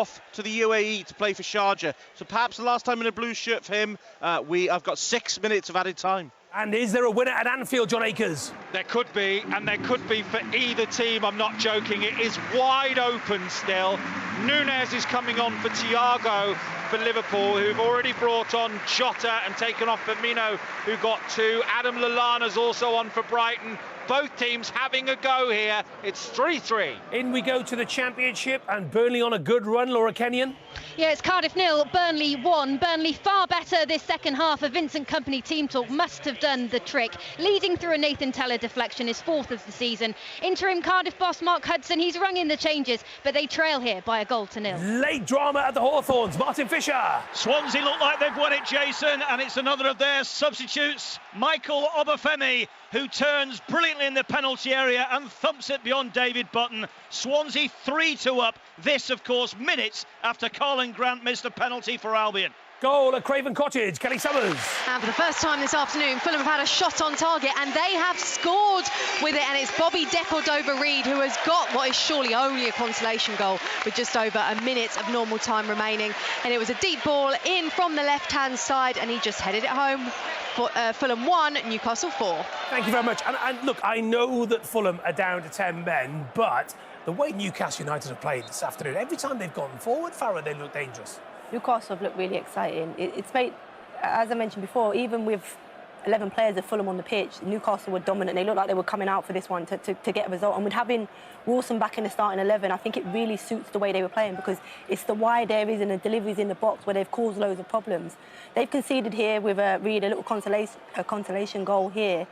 off to the UAE to play for Sharjah. So perhaps the last time in a blue shirt for him. I've got 6 minutes of added time. And is there a winner at Anfield, John Akers? There could be, and there could be for either team. I'm not joking. It is wide open still. Núñez is coming on for Thiago for Liverpool, who've already brought on Jota and taken off Firmino, who got 2. Adam Lallana's also on for Brighton. Both teams having a go here. It's 3-3. In we go to the Championship, and Burnley on a good run, Laura Kenyon. Yeah, it's Cardiff 0, Burnley 1. Burnley far better this second half. A Vincent Kompany team talk must have done the trick. Leading through a Nathan Teller deflection, his 4th of the season. Interim Cardiff boss Mark Hudson, he's rung in the changes, but they trail here by a goal to 0. Late drama at the Hawthorns, Martin Fisher. Swansea look like they've won it, Jason, and it's another of their substitutes, Michael Obafemi, who turns brilliantly in the penalty area and thumps it beyond David Button. Swansea 3-2 up. This, of course, minutes after Colin Grant missed a penalty for Albion. Goal at Craven Cottage, Kelly Summers. And for the first time this afternoon, Fulham have had a shot on target, and they have scored with it, and it's Bobby De Cordova-Reid who has got what is surely only a consolation goal with just over a minute of normal time remaining. And it was a deep ball in from the left-hand side, and he just headed it home. For Fulham 1, Newcastle 4. Thank you very much. And look, I know that Fulham are down to 10 men, but the way Newcastle United have played this afternoon, every time they've gone forward, Farah, they look dangerous. Newcastle have looked really exciting. It's made, as I mentioned before, even with 11 players of Fulham on the pitch, Newcastle were dominant. They looked like they were coming out for this one to get a result. And with having Wilson back in the starting 11, I think it really suits the way they were playing, because it's the wide areas and the deliveries in the box where they've caused loads of problems. They've conceded here with Reid a little consolation goal here.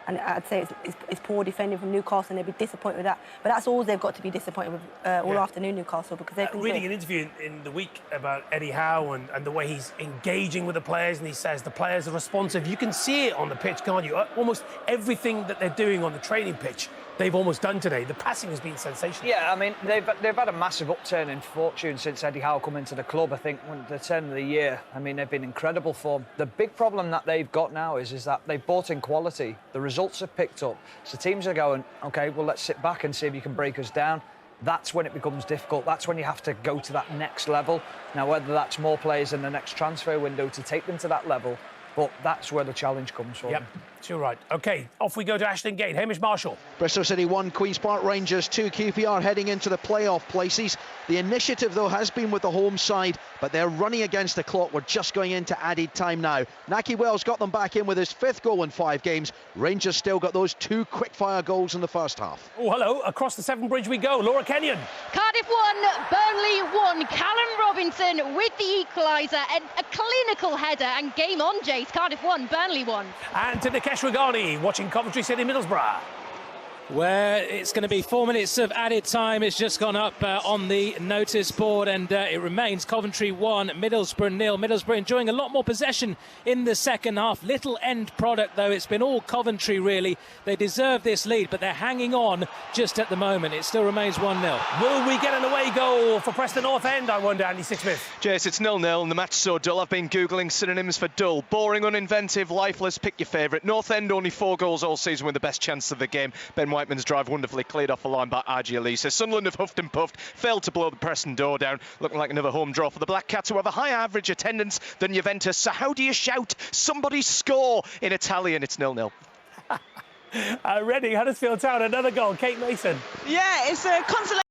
And I'd say it's poor defending from Newcastle, and they'd be disappointed with that. But that's all they've got to be disappointed with all afternoon, Newcastle, because they've been reading an interview in the week about Eddie Howe and the way he's engaging with the players, and he says the players are responsive. You can see it on the pitch, can't you? Almost everything that they're doing on the training pitch, they've almost done today. The passing has been sensational. Yeah, I mean, they've had a massive upturn in fortune since Eddie Howe come into the club. I think at the turn of the year, I mean, they've been incredible form. The big problem that they've got now is that they've bought in quality. The results have picked up. So teams are going, OK, well, let's sit back and see if you can break us down. That's when it becomes difficult. That's when you have to go to that next level. Now, whether that's more players in the next transfer window to take them to that level, but that's where the challenge comes from. Yep, you're right. OK, off we go to Ashton Gate. Hamish Marshall. Bristol City 1, Queen's Park Rangers 2, QPR heading into the playoff places. The initiative, though, has been with the home side, but they're running against the clock. We're just going into added time now. Naki Wells got them back in with his 5th goal in 5 games. Rangers still got those 2 quick-fire goals in the first half. Oh, hello. Across the Severn Bridge we go. Laura Kenyon. Cardiff 1, Burnley 1. Callum Robinson with the equaliser, and a clinical header, and game on, Jace. Cardiff 1, Burnley 1. And to Nikesh Regani, watching Coventry City Middlesbrough. Where it's going to be 4 minutes of added time. It's just gone up on the notice board, and it remains Coventry 1, Middlesbrough 0. Middlesbrough enjoying a lot more possession in the second half. Little end product, though. It's been all Coventry, really. They deserve this lead, but they're hanging on just at the moment. It still remains 1-0. Will we get an away goal for Preston North End, I wonder, Andy Sixsmith? Jace, it's 0-0 and the match so dull. I've been Googling synonyms for dull. Boring, uninventive, lifeless, pick your favourite. North End only 4 goals all season with the best chance of the game. Ben Whiteman's drive wonderfully cleared off the line by RG Elisa. Sunderland have huffed and puffed, failed to blow the Preston door down. Looking like another home draw for the Black Cats, who have a higher average attendance than Juventus. So how do you shout, somebody score, in Italian? It's 0-0. Reading, Huddersfield Town, another goal. Kate Mason. Yeah, it's a consolation